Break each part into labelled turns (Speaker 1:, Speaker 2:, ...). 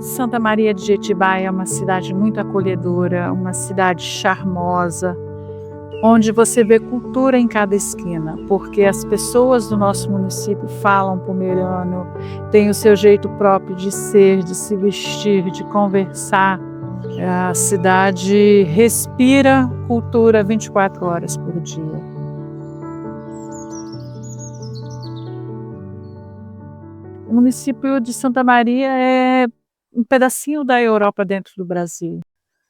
Speaker 1: Santa Maria de Jetibá é uma cidade muito acolhedora, uma cidade charmosa, onde você vê cultura em cada esquina, porque as pessoas do nosso município falam pomerano, têm o seu jeito próprio de ser, de se vestir, de conversar. A cidade respira cultura 24 horas por dia. O município de Santa Maria é um pedacinho da Europa dentro do Brasil.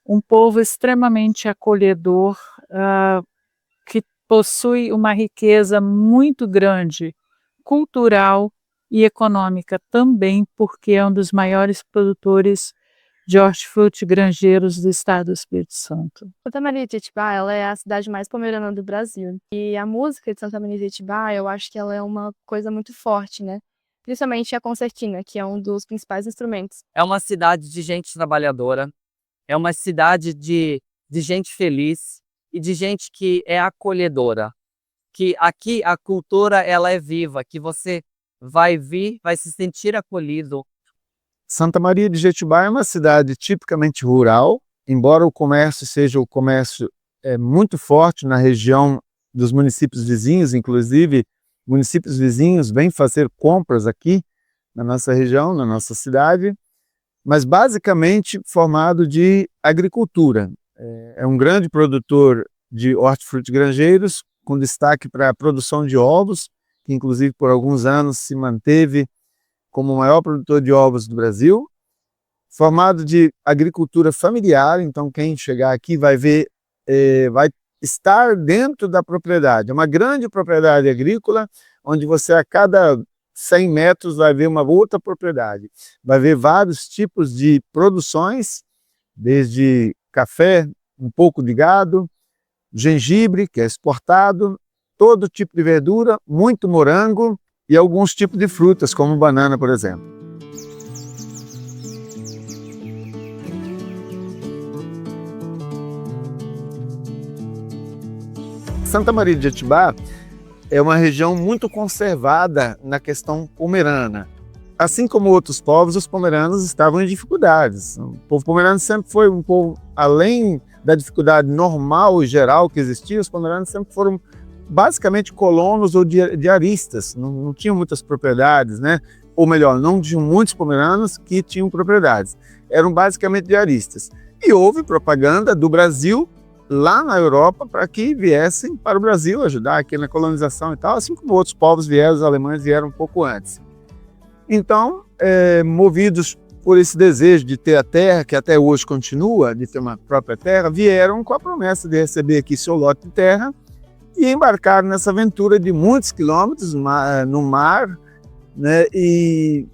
Speaker 1: Um povo extremamente acolhedor, que possui uma riqueza muito grande, cultural e econômica também, porque é um dos maiores produtores de hortifruti grangeiros do estado do Espírito Santo.
Speaker 2: Santa Maria de Jetibá, ela é a cidade mais pomerana do Brasil. E a música de Santa Maria de Jetibá, eu acho que ela é uma coisa muito forte, né? Principalmente a concertina, que é um dos principais instrumentos.
Speaker 3: É uma cidade de gente trabalhadora, é uma cidade de gente feliz e de gente que é acolhedora. Que aqui a cultura ela é viva, que você vai vir, vai se sentir acolhido.
Speaker 4: Santa Maria de Jetibá é uma cidade tipicamente rural, embora o comércio seja muito forte na região dos municípios vizinhos, inclusive municípios vizinhos vêm fazer compras aqui na nossa região, na nossa cidade, mas basicamente formado de agricultura. É um grande produtor de hortifruti grangeiros, com destaque para a produção de ovos, que inclusive por alguns anos se manteve como o maior produtor de ovos do Brasil, formado de agricultura familiar, então quem chegar aqui vai ver, vai estar dentro da propriedade. É uma grande propriedade agrícola, onde você a cada 100 metros vai ver uma outra propriedade. Vai ver vários tipos de produções, desde café, um pouco de gado, gengibre, que é exportado, todo tipo de verdura, muito morango e alguns tipos de frutas, como banana, por exemplo. Santa Maria de Jetibá é uma região muito conservada na questão pomerana. Assim como outros povos, os pomeranos estavam em dificuldades. O povo pomerano sempre foi um povo, além da dificuldade normal e geral que existia, os pomeranos sempre foram basicamente colonos ou diaristas, não tinham muitas propriedades, né? Ou melhor, não tinham muitos pomeranos que tinham propriedades, eram basicamente diaristas. E houve propaganda do Brasil lá na Europa para que viessem para o Brasil ajudar aqui na colonização e tal, assim como outros povos vieram, os alemães vieram um pouco antes. Então, movidos por esse desejo de ter a terra, que até hoje continua, de ter uma própria terra, vieram com a promessa de receber aqui seu lote de terra e embarcaram nessa aventura de muitos quilômetros no mar, né, e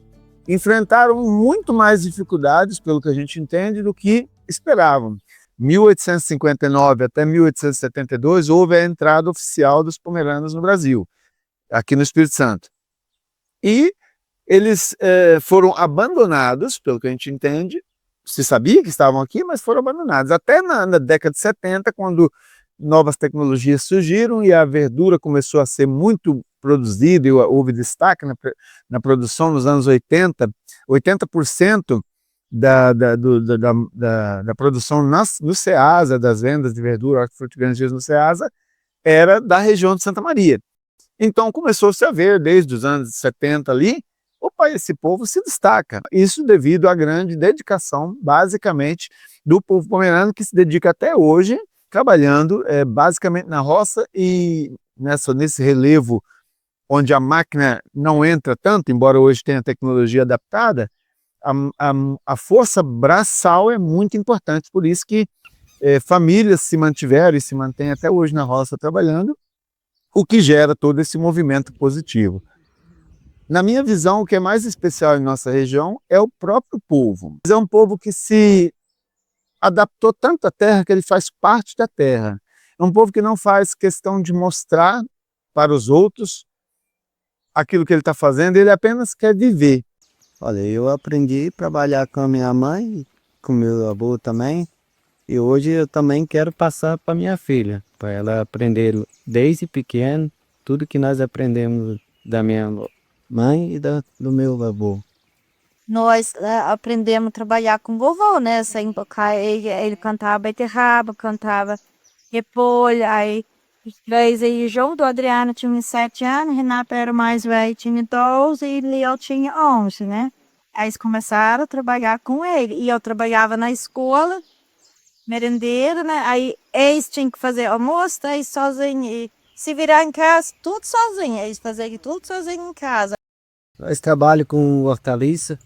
Speaker 4: enfrentaram muito mais dificuldades, pelo que a gente entende, do que esperavam. 1859 até 1872 houve a entrada oficial dos pomeranos no Brasil, aqui no Espírito Santo. E eles foram abandonados, pelo que a gente entende, se sabia que estavam aqui, mas foram abandonados. Até na década de 70, quando novas tecnologias surgiram e a verdura começou a ser muito produzida, e houve destaque na produção nos anos 80, 80% da produção no Ceasa, das vendas de verdura, hortifruti grangeiros no Ceasa, era da região de Santa Maria. Então começou-se a ver, desde os anos 70 ali, opa, esse povo se destaca. Isso devido à grande dedicação, basicamente, do povo pomerano, que se dedica até hoje, trabalhando basicamente na roça e nesse relevo onde a máquina não entra tanto, embora hoje tenha tecnologia adaptada, a força braçal é muito importante, por isso que famílias se mantiveram e se mantêm até hoje na roça trabalhando, o que gera todo esse movimento positivo. Na minha visão, o que é mais especial em nossa região é o próprio povo. É um povo que se adaptou tanto à terra que ele faz parte da terra. É um povo que não faz questão de mostrar para os outros aquilo que ele está fazendo, ele apenas quer viver.
Speaker 5: Olha, eu aprendi a trabalhar com a minha mãe, com meu avô também, e hoje eu também quero passar para minha filha, para ela aprender desde pequeno tudo que nós aprendemos da minha mãe e do meu avô.
Speaker 6: nós aprendemos a trabalhar com o vovô, né? Sem tocar, ele cantava beterraba, cantava repolho, aí três aí junto, o Adriano tinha uns 7 anos, Renato era o mais velho, tinha 12 e Leo tinha 11, né? Aí eles começaram a trabalhar com ele, e eu trabalhava na escola, merendeira, né? Aí eles tinham que fazer almoço, aí sozinho, e se virar em casa, tudo sozinho, eles faziam tudo sozinho em casa.
Speaker 5: Nós trabalhamos com hortaliça,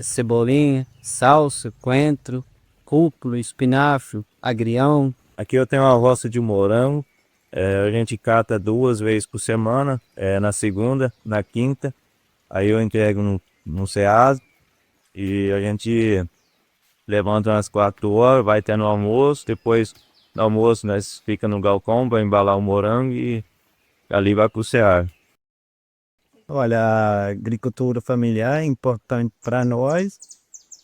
Speaker 5: cebolinha, salsa, coentro, rúcula, espinafre, agrião.
Speaker 7: Aqui eu tenho uma roça de morango. A gente cata 2 vezes por semana, na segunda, na quinta. Aí eu entrego no Ceasa e a gente levanta umas 4 horas, vai tendo almoço. Depois do almoço nós fica no galpão para embalar o morango e ali vai pro Ceasa.
Speaker 5: Olha, a agricultura familiar é importante para nós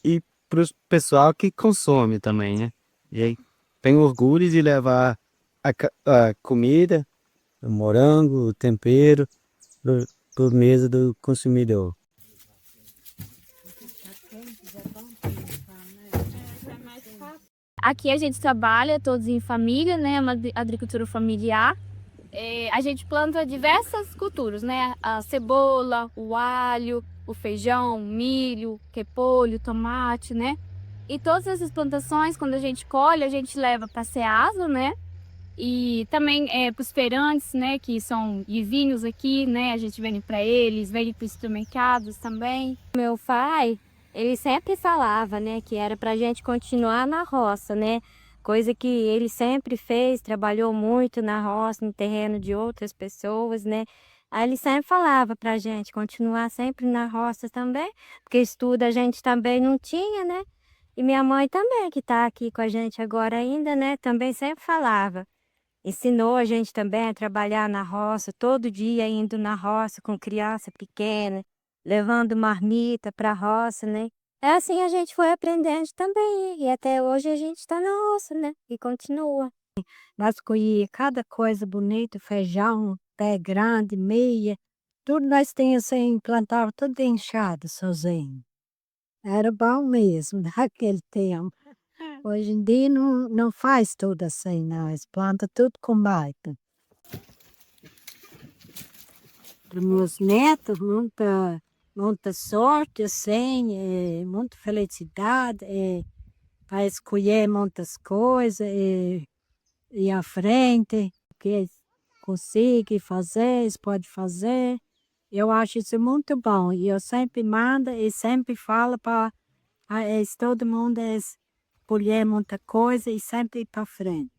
Speaker 5: e para o pessoal que consome também, né? E aí, tenho orgulho de levar a comida, o morango, o tempero, para mesa do consumidor.
Speaker 8: Aqui a gente trabalha todos em família, né? É uma agricultura familiar. A gente planta diversas culturas, né? A cebola, o alho, o feijão, o milho, repolho, tomate, né? E todas essas plantações, quando a gente colhe, a gente leva para Ceasa, né? E também para os feirantes, né? Que são vizinhos aqui, né? A gente vende para eles, vende para os supermercados também.
Speaker 9: Meu pai, ele sempre falava, né? Que era para a gente continuar na roça, né? Coisa que ele sempre fez, trabalhou muito na roça, no terreno de outras pessoas, né? Aí ele sempre falava pra gente continuar sempre na roça também, porque estudo a gente também não tinha, né? E minha mãe também, que tá aqui com a gente agora ainda, né? Também sempre falava. Ensinou a gente também a trabalhar na roça, todo dia indo na roça com criança pequena, levando marmita pra roça, né? É assim a gente foi aprendendo também, e até hoje a gente está na roça, né? E continua. Nós colhíamos cada coisa bonita, feijão, pé grande, meia, tudo nós tínhamos assim, plantava tudo enxado sozinho. Era bom mesmo naquele tempo. Hoje em dia não faz tudo assim, não. Eles plantam tudo com máquina. Para meus netos, muita sorte, assim, muita felicidade, para escolher muitas coisas, ir à frente, o que eles conseguem fazer, eles podem fazer. Eu acho isso muito bom, e eu sempre mando e sempre falo para todo mundo escolher muita coisa e sempre ir para frente.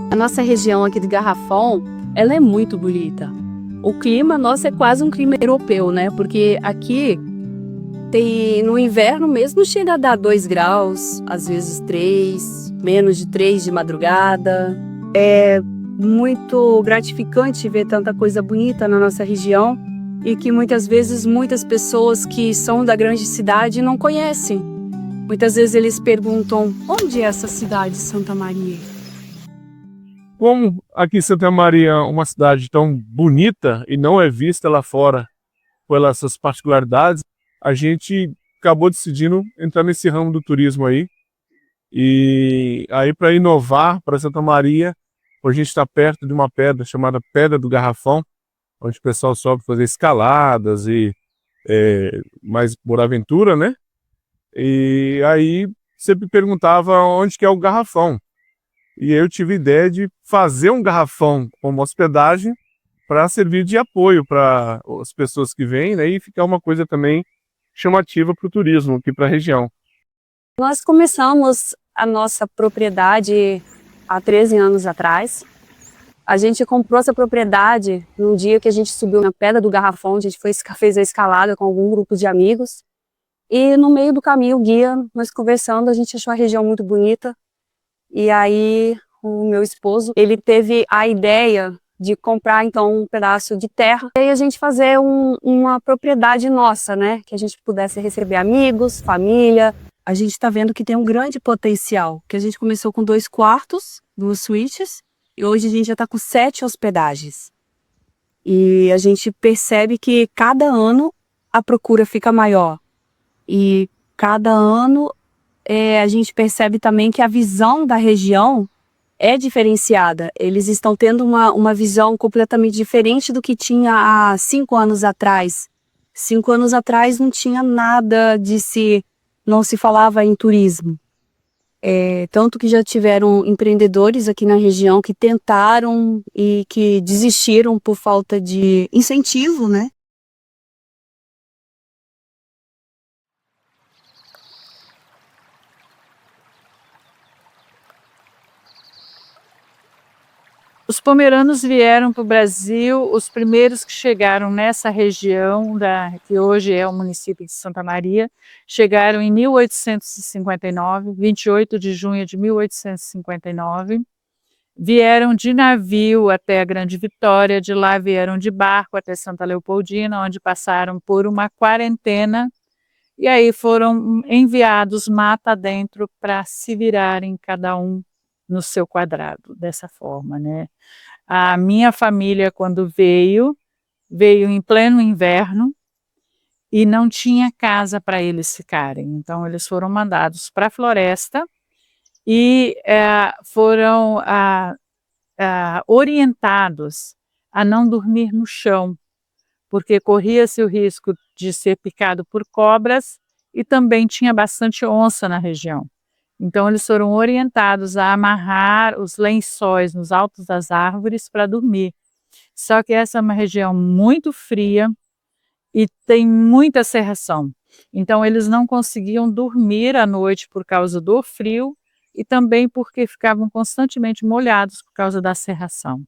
Speaker 10: A nossa região aqui de Garrafão, ela é muito bonita. O clima nosso é quase um clima europeu, né? Porque aqui no inverno mesmo chega a dar 2 graus, às vezes 3, menos de 3 de madrugada. É muito gratificante ver tanta coisa bonita na nossa região e que muitas vezes muitas pessoas que são da grande cidade não conhecem. Muitas vezes eles perguntam, onde é essa cidade, Santa Maria?
Speaker 11: Como aqui Santa Maria é uma cidade tão bonita e não é vista lá fora pelas suas particularidades, a gente acabou decidindo entrar nesse ramo do turismo aí. E aí, para inovar para Santa Maria, a gente está perto de uma pedra chamada Pedra do Garrafão, onde o pessoal sobe fazer escaladas e mais por aventura, né? E aí sempre perguntava onde que é o garrafão. E eu tive a ideia de fazer um garrafão como hospedagem para servir de apoio para as pessoas que vêm, né, e ficar uma coisa também chamativa para o turismo aqui para a região.
Speaker 10: Nós começamos a nossa propriedade há 13 anos atrás. A gente comprou essa propriedade num dia que a gente subiu na Pedra do Garrafão, a gente fez a escalada com algum grupo de amigos. E no meio do caminho, o guia, nós conversando, a gente achou a região muito bonita. E aí o meu esposo, ele teve a ideia de comprar então um pedaço de terra e aí a gente fazer uma propriedade nossa, né? Que a gente pudesse receber amigos, família, a gente está vendo que tem um grande potencial, que a gente começou com 2 quartos, 2 suítes, e hoje a gente já está com 7 hospedagens. E a gente percebe que cada ano a procura fica maior. E cada ano a gente percebe também que a visão da região é diferenciada. Eles estão tendo uma visão completamente diferente do que tinha há 5 anos atrás. 5 anos atrás não tinha nada não se falava em turismo. Tanto que já tiveram empreendedores aqui na região que tentaram e que desistiram por falta de incentivo, né?
Speaker 1: Os pomeranos vieram para o Brasil, os primeiros que chegaram nessa região, que hoje é o município de Santa Maria, chegaram em 1859, 28 de junho de 1859. Vieram de navio até a Grande Vitória, de lá vieram de barco até Santa Leopoldina, onde passaram por uma quarentena, e aí foram enviados mata dentro para se virarem cada um no seu quadrado, dessa forma, né? A minha família, quando veio em pleno inverno e não tinha casa para eles ficarem. Então, eles foram mandados para a floresta e foram orientados a não dormir no chão, porque corria-se o risco de ser picado por cobras e também tinha bastante onça na região. Então, eles foram orientados a amarrar os lençóis nos altos das árvores para dormir. Só que essa é uma região muito fria e tem muita cerração. Então, eles não conseguiam dormir à noite por causa do frio e também porque ficavam constantemente molhados por causa da cerração.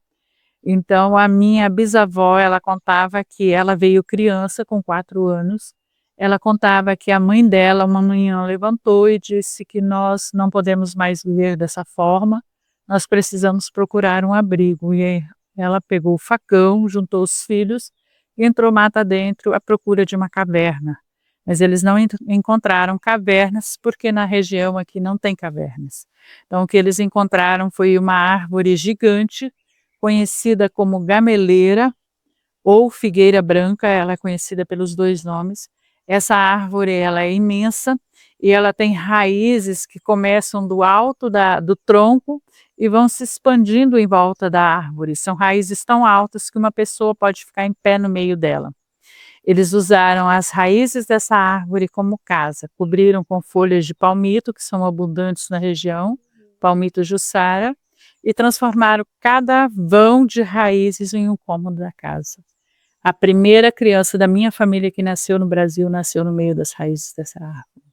Speaker 1: Então, a minha bisavó, ela contava que ela veio criança com 4 anos. Ela contava que a mãe dela, uma manhã, levantou e disse que nós não podemos mais viver dessa forma, nós precisamos procurar um abrigo. E aí ela pegou o facão, juntou os filhos e entrou mata dentro à procura de uma caverna. Mas eles não encontraram cavernas, porque na região aqui não tem cavernas. Então, o que eles encontraram foi uma árvore gigante, conhecida como gameleira ou figueira branca, ela é conhecida pelos 2 nomes. Essa árvore ela é imensa e ela tem raízes que começam do alto do tronco e vão se expandindo em volta da árvore. São raízes tão altas que uma pessoa pode ficar em pé no meio dela. Eles usaram as raízes dessa árvore como casa, cobriram com folhas de palmito, que são abundantes na região, palmito jussara, e transformaram cada vão de raízes em um cômodo da casa. A primeira criança da minha família que nasceu no Brasil, nasceu no meio das raízes dessa árvore.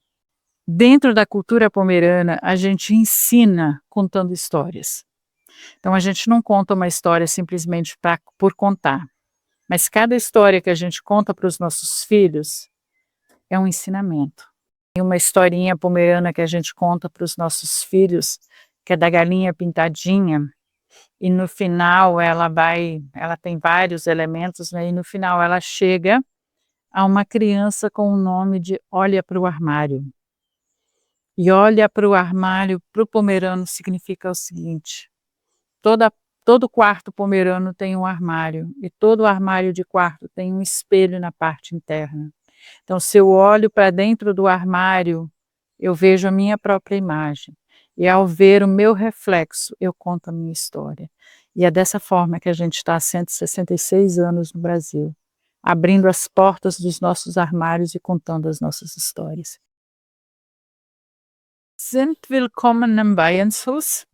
Speaker 1: Dentro da cultura pomerana, a gente ensina contando histórias. Então, a gente não conta uma história simplesmente por contar. Mas cada história que a gente conta para os nossos filhos é um ensinamento. Tem uma historinha pomerana que a gente conta para os nossos filhos, que é da galinha pintadinha. E no final ela tem vários elementos, né? E no final ela chega a uma criança com o nome de Olha para o Armário. E olha para o armário, para o pomerano, significa o seguinte: todo quarto pomerano tem um armário, e todo armário de quarto tem um espelho na parte interna. Então, se eu olho para dentro do armário, eu vejo a minha própria imagem. E ao ver o meu reflexo, eu conto a minha história. E é dessa forma que a gente está há 166 anos no Brasil, abrindo as portas dos nossos armários e contando as nossas histórias. Sind willkommen im Weihenshus.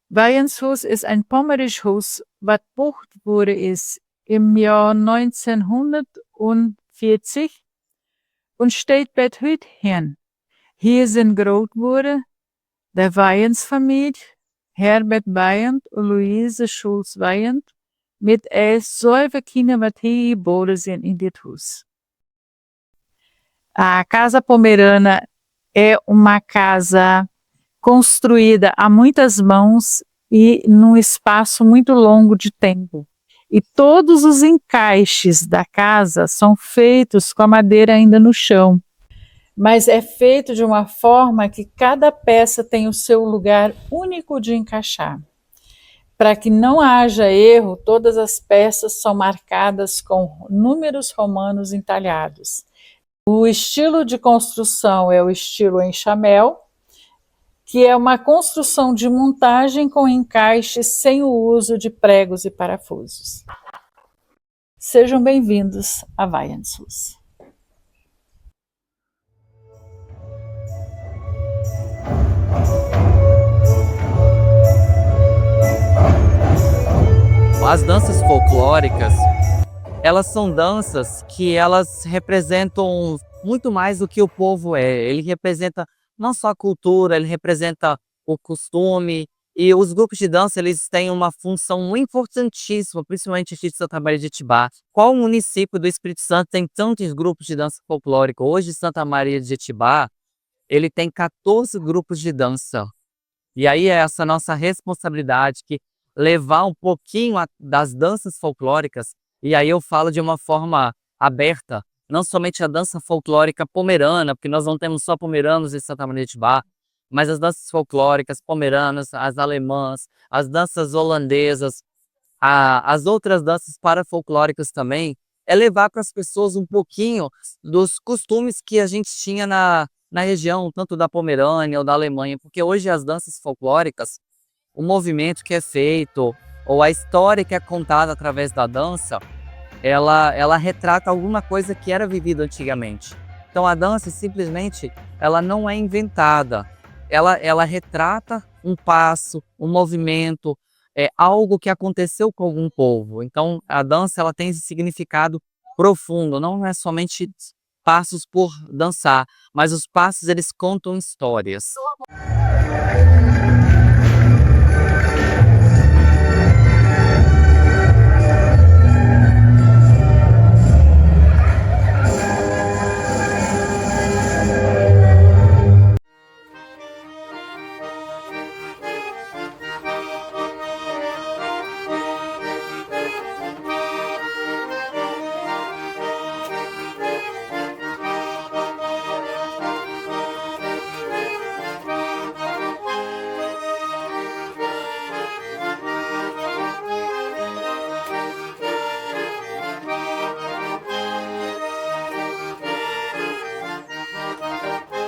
Speaker 1: Weihenshus ist ein pommerisches Haus, was gebaut wurde im Jahr 1940 und steht bis heute hin. Hier sind groß geworden der Weyens-Familie, Herbert Weyand und Luise Schulz-Weyand, mit 7 Kindern, die hier geboren sind in dit Haus. A Casa Pomerana é uma casa construída a muitas mãos e num espaço muito longo de tempo. E todos os encaixes da casa são feitos com a madeira ainda no chão. mas é feito de uma forma que cada peça tem o seu lugar único de encaixar. Para que não haja erro, todas as peças são marcadas com números romanos entalhados. O estilo de construção é o estilo enxamel, que é uma construção de montagem com encaixe sem o uso de pregos e parafusos. Sejam bem-vindos a Waianzus.
Speaker 3: As danças folclóricas, elas são danças que elas representam muito mais do que o povo é. Ele representa não só a cultura, ele representa o costume. E os grupos de dança, eles têm uma função importantíssima, principalmente aqui de Santa Maria de Itibá. Qual município do Espírito Santo tem tantos grupos de dança folclórica? Hoje, Santa Maria de Itibá, ele tem 14 grupos de dança. E aí é essa nossa responsabilidade que levar um pouquinho das danças folclóricas, e aí eu falo de uma forma aberta, não somente a dança folclórica pomerana, porque nós não temos só pomeranos em Santa Maria de Itibá, mas as danças folclóricas pomeranas, as alemãs, as danças holandesas, as outras danças parafolclóricas também, é levar para as pessoas um pouquinho dos costumes que a gente tinha na região, tanto da Pomerânia ou da Alemanha, porque hoje as danças folclóricas, o movimento que é feito, ou a história que é contada através da dança, ela retrata alguma coisa que era vivida antigamente. Então a dança simplesmente, ela não é inventada, ela retrata um passo, um movimento, algo que aconteceu com algum povo. Então a dança ela tem esse significado profundo, não é somente passos por dançar, mas os passos eles contam histórias.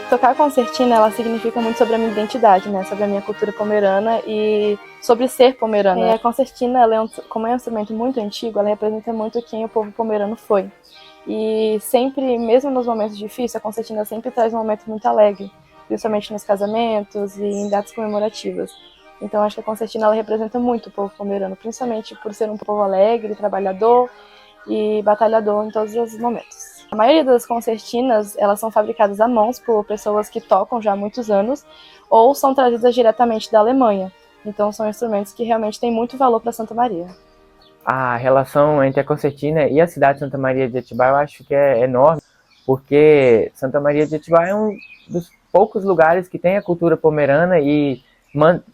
Speaker 2: Tocar concertina, ela significa muito sobre a minha identidade, né? Sobre a minha cultura pomerana e sobre ser pomerana. A concertina, ela como é um instrumento muito antigo, ela representa muito quem o povo pomerano foi. E sempre, mesmo nos momentos difíceis, a concertina sempre traz um momento muito alegre, principalmente nos casamentos e em datas comemorativas. Então acho que a concertina ela representa muito o povo pomerano, principalmente por ser um povo alegre, trabalhador e batalhador em todos os momentos. A maioria das concertinas, elas são fabricadas à mão por pessoas que tocam já há muitos anos ou são trazidas diretamente da Alemanha. Então são instrumentos que realmente têm muito valor para Santa Maria.
Speaker 12: A relação entre a concertina e a cidade de Santa Maria de Itibá eu acho que é enorme, porque Santa Maria de Itibá é um dos poucos lugares que tem a cultura pomerana e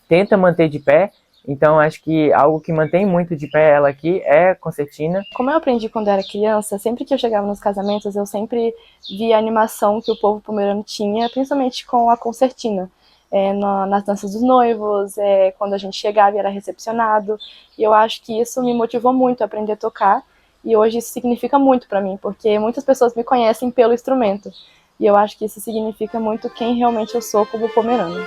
Speaker 12: tenta manter de pé. Então, acho que algo que mantém muito de pé ela aqui é a concertina.
Speaker 2: Como eu aprendi quando eu era criança, sempre que eu chegava nos casamentos, eu sempre via a animação que o povo pomerano tinha, principalmente com a concertina. Nas danças dos noivos, quando a gente chegava e era recepcionado. E eu acho que isso me motivou muito a aprender a tocar. E hoje isso significa muito para mim, porque muitas pessoas me conhecem pelo instrumento. E eu acho que isso significa muito quem realmente eu sou como pomerano.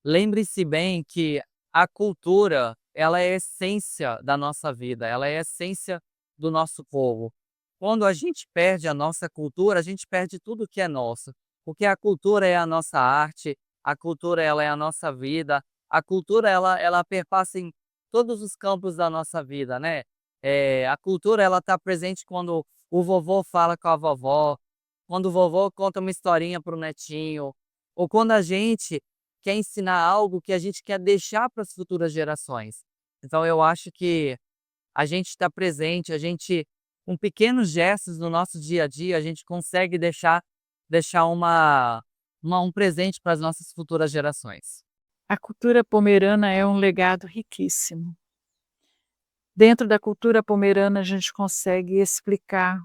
Speaker 3: Lembre-se bem que a cultura, ela é a essência da nossa vida, ela é a essência do nosso povo. Quando a gente perde a nossa cultura, a gente perde tudo que é nosso, porque a cultura é a nossa arte, a cultura ela é a nossa vida, a cultura ela perpassa em todos os campos da nossa vida, né? A cultura ela está presente quando o vovô fala com a vovó, quando o vovô conta uma historinha para o netinho, ou quando a gente quer ensinar algo que a gente quer deixar para as futuras gerações. Então eu acho que a gente está presente, com pequenos gestos no nosso dia a dia, a gente consegue deixar um presente para as nossas futuras gerações.
Speaker 1: A cultura pomerana é um legado riquíssimo. Dentro da cultura pomerana, a gente consegue explicar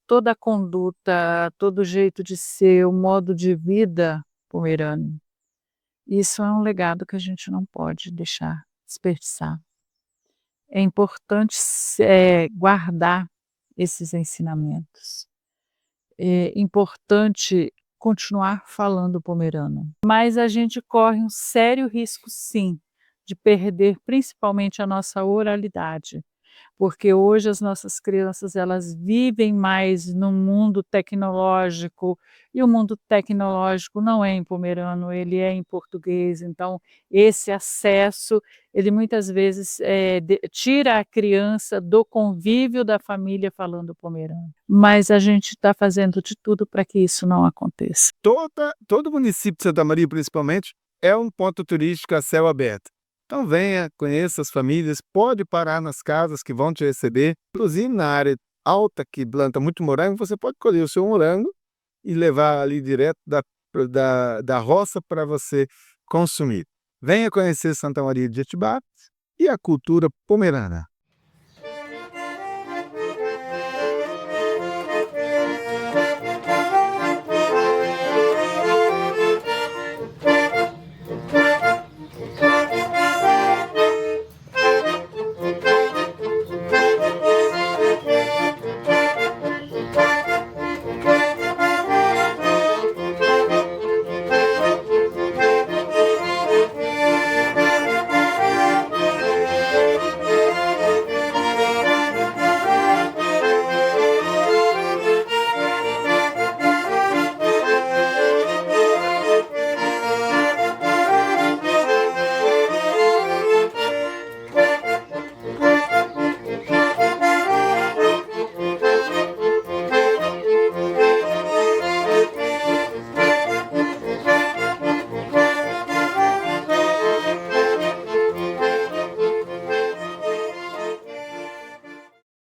Speaker 1: toda a conduta, todo o jeito de ser, o modo de vida pomerano. Isso é um legado que a gente não pode deixar desperdiçar. É importante guardar esses ensinamentos. É importante continuar falando pomerano. Mas a gente corre um sério risco, sim, de perder principalmente a nossa oralidade, porque hoje as nossas crianças elas vivem mais no mundo tecnológico, e o mundo tecnológico não é em pomerano, ele é em português, então esse acesso, ele muitas vezes tira a criança do convívio da família falando pomerano. Mas a gente está fazendo de tudo para que isso não aconteça.
Speaker 4: Todo município de Santa Maria, principalmente, é um ponto turístico a céu aberto. Então venha, conheça as famílias, pode parar nas casas que vão te receber. Inclusive na área alta que planta muito morango, você pode colher o seu morango e levar ali direto da roça para você consumir. Venha conhecer Santa Maria de Jetibá e a cultura pomerana.